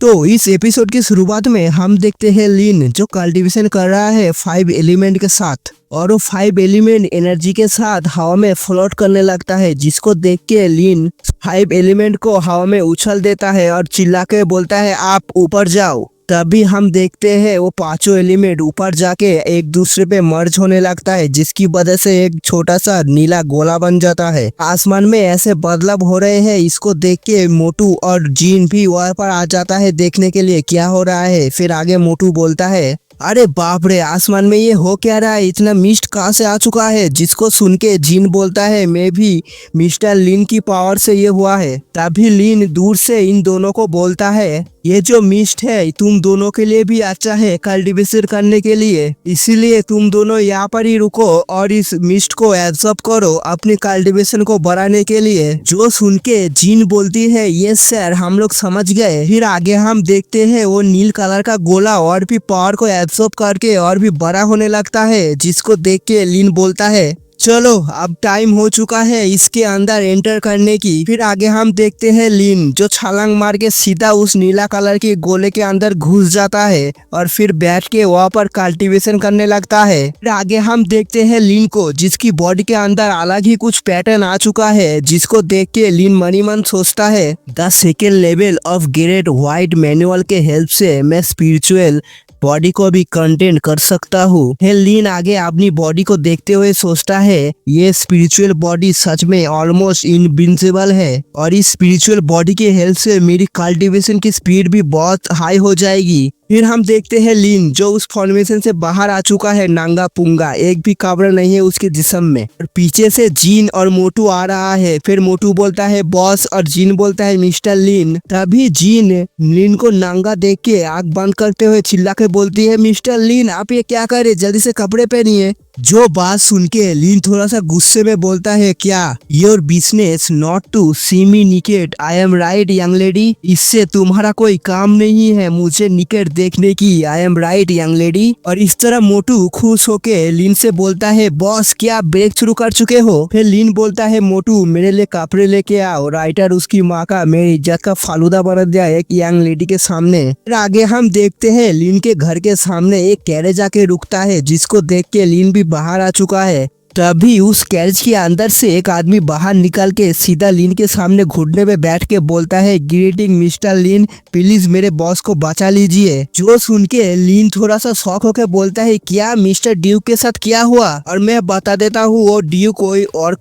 तो इस एपिसोड की शुरुआत में हम देखते हैं लिन जो कल्टीवेशन कर रहा है 5 एलिमेंट के साथ, और वो 5 एलिमेंट एनर्जी के साथ हवा में फ्लोट करने लगता है, जिसको देख के लिन 5 एलिमेंट को हवा में उछल देता है और चिल्ला के बोलता है आप ऊपर जाओ। तभी हम देखते हैं वो पांचों एलिमेंट ऊपर जाके एक दूसरे पे मर्ज होने लगता है, जिसकी वजह से एक छोटा सा नीला गोला बन जाता है। आसमान में ऐसे बदलाव हो रहे हैं, इसको देख के मोटू और जीन भी वहाँ पर आ जाता है देखने के लिए क्या हो रहा है। फिर आगे मोटू बोलता है अरे बाप रे, आसमान में ये हो क्या रहा है, इतना मिस्ट कहाँ से आ चुका है। जिसको सुन के जीन बोलता है मैं भी मिस्टर लिन की पावर से ये हुआ है। तभी लिन दूर से इन दोनों को बोलता है ये जो मिस्ट है तुम दोनों के लिए भी अच्छा है कल्टीवेशन करने के लिए, इसीलिए तुम दोनों यहाँ पर ही रुको और इस मिस्ट को एब्जॉर्ब करो अपनी कल्टीवेशन को बढ़ाने के लिए। जो सुन के जीन बोलती है यस सर, हम लोग समझ गए। फिर आगे हम देखते हैं वो नील कलर का गोला और भी पावर को एब्जॉर्ब करके और भी बड़ा होने लगता है, जिसको देख के लिन बोलता है चलो अब टाइम हो चुका है इसके अंदर एंटर करने की। फिर आगे हम देखते हैं लिन जो छलांग मार के सीधा उस नीला कलर के गोले के अंदर घुस जाता है और फिर बैठ के वहाँ पर कल्टीवेशन करने लगता है। फिर आगे हम देखते हैं लिन को जिसकी बॉडी के अंदर अलग ही कुछ पैटर्न आ चुका है, जिसको देख के लिन मनी मन सोचता है the second level of great white manual के हेल्प से मैं स्पिरिचुअल बॉडी को भी कंटेन कर सकता हूँ। लिन आगे अपनी बॉडी को देखते हुए सोचता है ये स्पिरिचुअल बॉडी सच में ऑलमोस्ट इनविंसिबल है और इस स्पिरिचुअल बॉडी के हेल्प से मेरी कल्टीवेशन की स्पीड भी बहुत हाई हो जाएगी। फिर हम देखते हैं लिन जो उस फॉर्मेशन से बाहर आ चुका है, नांगा पुंगा, एक भी कपड़ा नहीं है उसके जिस्म में। और पीछे से जीन और मोटू आ रहा है। फिर मोटू बोलता है बॉस और जीन बोलता है मिस्टर लिन। तभी जीन लिन को नांगा देख के आंख बंद करते हुए चिल्ला के बोलती है मिस्टर लिन आप ये क्या करे, जल्दी से कपड़े पहनिए। जो बात सुन के लिन थोड़ा सा गुस्से में बोलता है क्या your business not to see me निकेट, I am right young lady, इससे तुम्हारा कोई काम नहीं है मुझे निकेट देखने की, आई एम राइट यंग लेडी। और इस तरह मोटू खुश होके लिन से बोलता है बॉस क्या ब्रेक शुरू कर चुके हो। फिर लिन बोलता है मोटू मेरे लिए कपड़े लेके आओ, राइटर उसकी माँ का मेरी इज्जत का फालूदा बना दिया एक यंग लेडी के सामने। फिर आगे हम देखते हैं लिन के घर के सामने एक कैरेज आके रुकता है, जिसको देख के लिन भी बाहर आ चुका है। तभी उस कैरेज के अंदर से एक आदमी बाहर निकल के सीधा लिन के सामने घुटने पे बैठ के बोलता है ग्रीटिंग मिस्टर लिन, प्लीज मेरे बॉस को बचा लीजिए। जो सुन के लिन थोड़ा सा शॉक होकर बोलता है क्या मिस्टर ड्यूक के साथ क्या हुआ, और मैं बता देता हूँ वो ड्यूक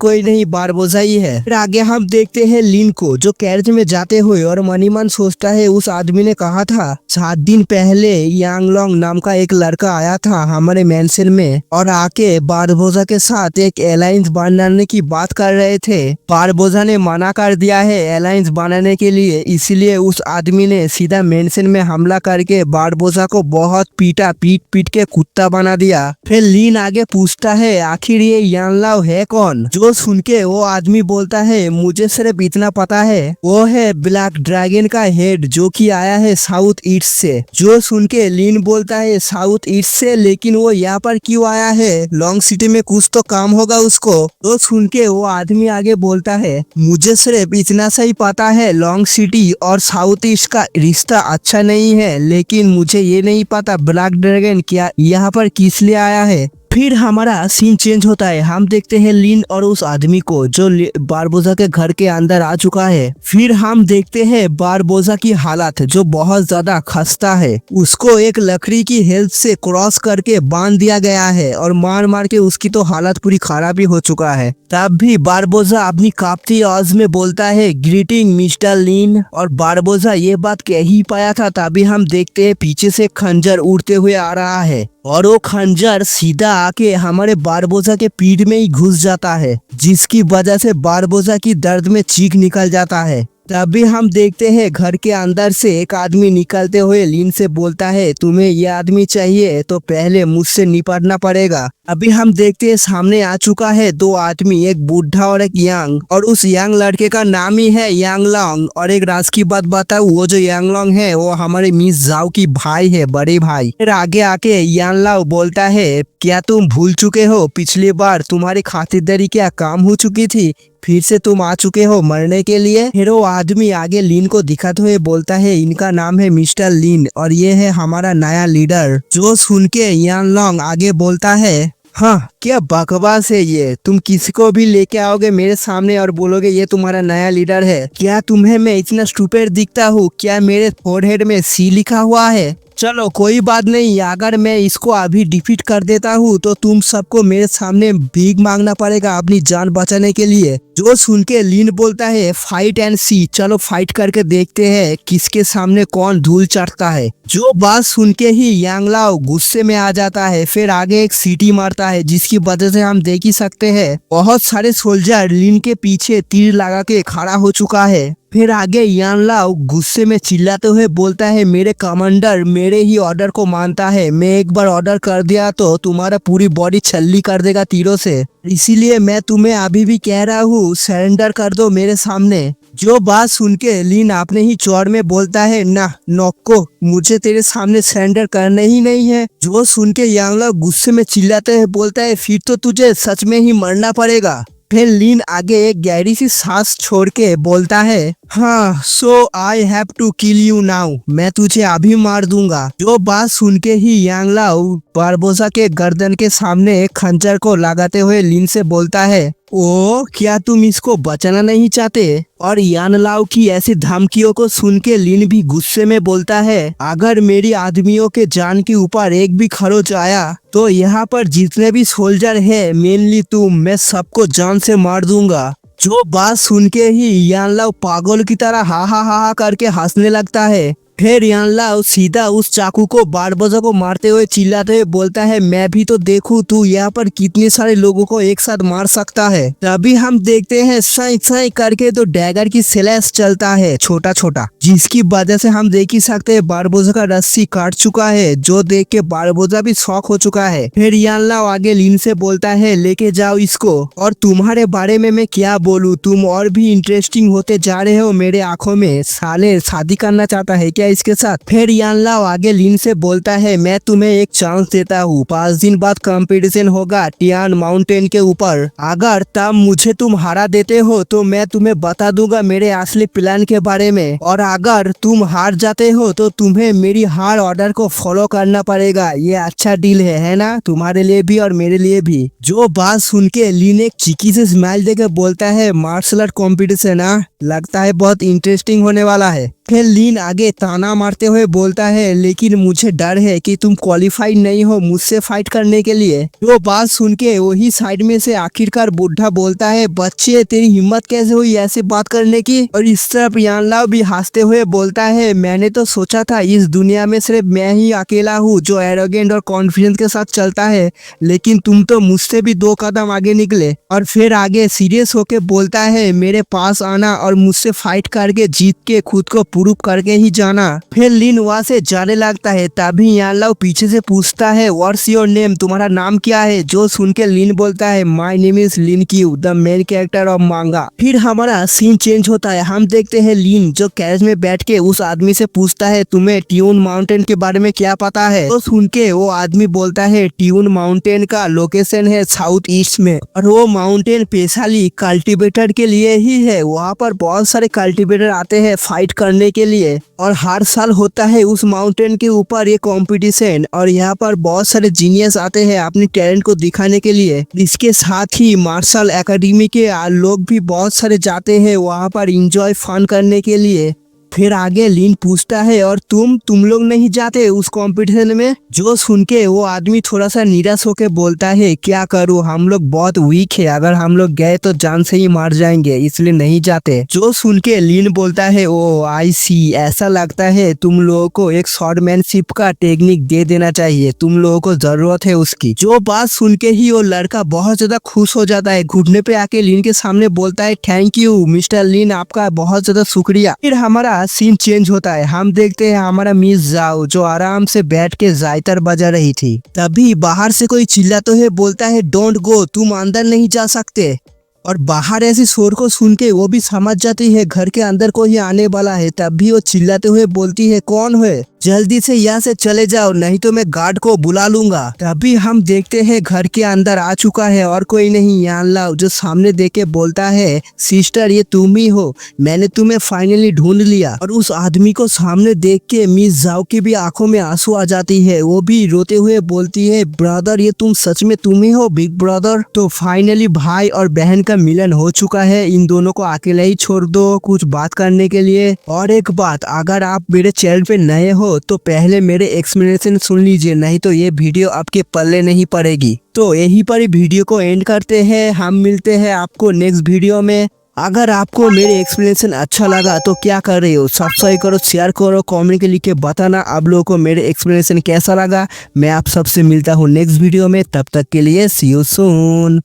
कोई नहीं बारबोजा ही है। फिर आगे हम देखते हैं लिन को जो कैरेज में जाते हुए और मनी मन सोचता है उस आदमी ने कहा था 7 दिन पहले यांग लॉन्ग नाम का एक लड़का आया था हमारे मैंशन में और आके बारबोजा के साथ एक अलायंस बनाने की बात कर रहे थे। बारबोजा ने मना कर दिया है अलायंस बनाने के लिए, इसलिए उस आदमी ने सीधा मेंशन में हमला करके बारबोजा को बहुत पीट के कुत्ता बना दिया। फिर लिन आगे पूछता है आखिर ये यांग लाओ है कौन। जो सुन के वो आदमी बोलता है मुझे सिर्फ इतना पता है वो है ब्लैक ड्रैगन का हेड जो कि आया है साउथ ईस्ट से। जो सुन के लिन बोलता है साउथ ईस्ट से, लेकिन वो यहाँ पर क्यों आया है, लॉन्ग सिटी में कुछ तो काम होगा उसको। तो सुन के वो आदमी आगे बोलता है मुझे सिर्फ इतना सा ही पता है लॉन्ग सिटी और साउथ ईस्ट का रिश्ता अच्छा नहीं है, लेकिन मुझे ये नहीं पता ब्लैक ड्रैगन क्या यहाँ पर किस लिए आया है। फिर हमारा सीन चेंज होता है, हम देखते हैं लिन और उस आदमी को जो बारबोजा के घर के अंदर आ चुका है। फिर हम देखते हैं बारबोजा की हालत जो बहुत ज्यादा खस्ता है, उसको एक लकड़ी की हेल्प से क्रॉस करके बांध दिया गया है और मार मार के उसकी तो हालत पूरी खराब ही हो चुका है। तब भी बारबोजा अपनी कांपती आवाज में बोलता है ग्रीटिंग मिस्टर लिन, और बारबोजा ये बात कह ही पाया था। तभी हम देखते हैं पीछे से खंजर उड़ते हुए आ रहा है और वो खंजर सीधा आके हमारे बारबोजा के पीठ में ही घुस जाता है, जिसकी वजह से बारबोजा की दर्द में चीख निकल जाता है। तभी हम देखते हैं घर के अंदर से एक आदमी निकलते हुए लिन से बोलता है तुम्हें ये आदमी चाहिए तो पहले मुझसे निपटना पड़ेगा। अभी हम देखते हैं सामने आ चुका है दो आदमी, एक बूढ़ा और एक यंग, और उस यंग लड़के का नाम ही है यांग लोंग। और एक राज की बात बताऊं, वो जो यांग लोंग है वो हमारे मिस जाओ की भाई है, बड़े भाई। फिर आगे आके यांग लाओ बोलता है, क्या तुम भूल चुके हो पिछली बार तुम्हारी खातिरदारी क्या काम हो चुकी थी, फिर से तुम आ चुके हो मरने के लिए। फिर वो आदमी आगे लिन को दिखाते हुए बोलता है, इनका नाम है मिस्टर लिन और ये है हमारा नया लीडर। जो सुन के यांग लोंग आगे बोलता है, हाँ क्या बकवास है ये, तुम किसी को भी लेके आओगे मेरे सामने और बोलोगे ये तुम्हारा नया लीडर है। क्या तुम्हें मैं इतना स्टूपिड दिखता हूँ? क्या मेरे फोरहेड में सी लिखा हुआ है? चलो कोई बात नहीं, अगर मैं इसको अभी डिफीट कर देता हूँ तो तुम सबको मेरे सामने भीख मांगना पड़ेगा अपनी जान बचाने के लिए। जो सुन के लिन बोलता है, फाइट एंड सी, चलो फाइट करके देखते हैं किसके सामने कौन धूल चढ़ता है। जो बात सुन के ही यांग लाओ गुस्से में आ जाता है, फिर आगे एक सीटी मारता है जिसकी वजह से हम देख ही सकते हैं बहुत सारे सोल्जर लिन के पीछे तीर लगा के खड़ा हो चुका है। फिर आगे यांग लाओ गुस्से में चिल्लाते हुए बोलता है, मेरे कमांडर मेरे ही ऑर्डर को मानता है, मैं एक बार ऑर्डर कर दिया तो तुम्हारा पूरी बॉडी छल्ली कर देगा तीरों से, इसीलिए मैं तुम्हें अभी भी कह रहा हूँ सरेंडर कर दो मेरे सामने। जो बात सुन के लिन अपने ही चौड़ में बोलता है, ना नौको, मुझे तेरे सामने सरेंडर करना ही नहीं है। जो सुन के यांग लाओ गुस्से में चिल्लाते हुए बोलता है, फिर तो तुझे सच में ही मरना पड़ेगा। फिर लिन आगे एक गहरी सी सांस छोड़ के बोलता है, हाँ so I have to kill you now, मैं तुझे अभी मार दूंगा। जो बात सुन के ही यांग लाओ बारबोसा के गर्दन के सामने खंजर को लगाते हुए लिन से बोलता है, ओ क्या तुम इसको बचाना नहीं चाहते? और यान लाओ की ऐसी धमकियों को सुन के लिन भी गुस्से में बोलता है, अगर मेरी आदमियों के जान के ऊपर एक भी खरोच आया तो यहाँ पर जितने भी सोल्जर है मेनली तुम, मैं सबको जान से मार दूंगा। जो बात सुन के ही यान लाओ पागल की तरह हा हा हा करके हंसने लगता है। फिर यान लाओ सीधा उस चाकू को बारबोसा को मारते हुए चिल्लाते हुए बोलता है, मैं भी तो देखूं तू यहाँ पर कितने सारे लोगों को एक साथ मार सकता है। तभी हम देखते हैं साई साई करके तो डैगर की स्लैश चलता है छोटा छोटा, जिसकी वजह से हम देख ही सकते हैं बारबोसा का रस्सी काट चुका है, जो देख के बारबोसा भी शॉक हो चुका है। फिर यान लाओ आगे लिन से बोलता है, लेके जाओ इसको। और तुम्हारे बारे में मैं क्या बोलूं, तुम और भी इंटरेस्टिंग होते जा रहे हो मेरे आंखों में, साले शादी करना चाहता है क्या इसके साथ? फिर यान लाओ आगे लिन से बोलता है, मैं तुम्हें एक चांस देता हूँ, 5 दिन बाद कंपटीशन होगा टियान माउंटेन के ऊपर, अगर तब मुझे तुम हरा देते हो तो मैं तुम्हें बता दूंगा मेरे असली प्लान के बारे में, और अगर तुम हार जाते हो तो तुम्हें मेरी हार ऑर्डर को फॉलो करना पड़ेगा। ये अच्छा डील है ना, तुम्हारे लिए भी और मेरे लिए भी। जो बात सुन के लिन एक चिकी से स्माइल देकर बोलता है, मार्शल आर्ट कॉम्पिटिशन लगता है बहुत इंटरेस्टिंग होने वाला है। फिर लिन आगे ताना मारते हुए बोलता है, लेकिन मुझे डर है कि तुम क्वालिफाइड नहीं हो मुझसे फाइट करने के लिए। वो बात सुन के वही साइड में से आखिरकार बुढ़ा बोलता है, बच्चे तेरी हिम्मत कैसे हुई ऐसे बात करने की? और इस तरफ यान लाओ भी हंसते हुए बोलता है, मैंने तो सोचा था इस दुनिया में सिर्फ मैं ही अकेला हूँ जो एरोगेंट और कॉन्फिडेंस के साथ चलता है, लेकिन तुम तो मुझसे भी 2 कदम आगे निकले। और फिर आगे सीरियस होके बोलता है, मेरे पास आना और मुझसे फाइट करके जीत के खुद को प्रूफ करके ही जाना। फिर लिन वहाँ से जाने लगता है, तभी यान लाओ पीछे से पूछता है, व्हाट्स योर नेम, तुम्हारा नाम क्या है? जो सुन के लिन बोलता है, my name is Lin Q, the main character of manga. फिर हमारा सीन चेंज होता है, हम देखते हैं लिन जो कैरेज में बैठ के उस आदमी से पूछता है, तुम्हें ट्यून माउंटेन के बारे में क्या पता है? तो सुन के वो आदमी बोलता है, ट्यून माउंटेन का लोकेशन है साउथ ईस्ट में, और वो माउंटेन स्पेशली कल्टीवेटर के लिए ही है, वहाँ पर बहुत सारे कल्टीवेटर आते हैं फाइट करने के लिए, और हर साल होता है उस माउंटेन के ऊपर ये कंपटीशन, और यहाँ पर बहुत सारे जीनियस आते हैं अपनी टैलेंट को दिखाने के लिए। इसके साथ ही मार्शल एकेडमी के लोग भी बहुत सारे जाते हैं वहाँ पर एंजॉय फन करने के लिए। फिर आगे लिन पूछता है, और तुम लोग नहीं जाते उस कंपटीशन में? जो सुन के वो आदमी थोड़ा सा निराश होके बोलता है, क्या करूँ, हम लोग बहुत वीक है, अगर हम लोग गए तो जान से ही मार जाएंगे, इसलिए नहीं जाते। जो सुन के लिन बोलता है, ओ आई सी, ऐसा लगता है तुम लोगों को एक शॉर्टमैनशिप का टेक्निक दे देना चाहिए, तुम लोगों को जरूरत है उसकी। जो बात सुन के ही वो लड़का बहुत ज्यादा खुश हो जाता है, घुटने पे आके लिन के सामने बोलता है, थैंक यू मिस्टर लिन, आपका बहुत ज्यादा शुक्रिया। फिर हमारा बाद सीन चेंज होता है। हम देखते हैं हमारा मिस जाओ जो आराम से बैठ के जायतर बजा रही थी। तभी बाहर से कोई चिल्लाते हुए बोलता है डोंट गो, तुम अंदर नहीं जा सकते। और बाहर ऐसी शोर को सुन के वो भी समझ जाती है घर के अंदर कोई आने वाला है। तब भी वो चिल्लाते हुए बोलती है कौन है, जल्दी से यहाँ से चले जाओ नहीं तो मैं गार्ड को बुला लूंगा। तभी हम देखते हैं घर के अंदर आ चुका है और कोई नहीं यान लाओ जो सामने देख के बोलता है सिस्टर ये तुम ही हो, मैंने तुम्हें फाइनली ढूंढ लिया। और उस आदमी को सामने देख के मिस जाओ की भी आंखों में आंसू आ जाती है। वो भी रोते हुए बोलती है ब्रदर ये तुम सच में तुम ही हो बिग ब्रदर। तो फाइनली भाई और बहन का मिलन हो चुका है। इन दोनों को अकेले ही छोड़ दो कुछ बात करने के लिए। और एक बात, अगर आप मेरे चैनल पे नए हो तो पहले मेरे एक्सप्लेनेशन सुन लीजिए नहीं तो ये वीडियो आपके पल्ले नहीं पड़ेगी। तो यहीं पर ही वीडियो को एंड करते हैं। हम मिलते हैं आपको नेक्स्ट वीडियो में। अगर आपको मेरे एक्सप्लेनेशन अच्छा लगा तो क्या कर रहे हो, सब्सक्राइब करो, शेयर करो, कमेंट के लिख के बताना आप लोगों को मेरे एक्सप्लेनेशन कैसा लगा। मैं आप सबसे मिलता हूँ नेक्स्ट वीडियो में, तब तक के लिए सी यू सून।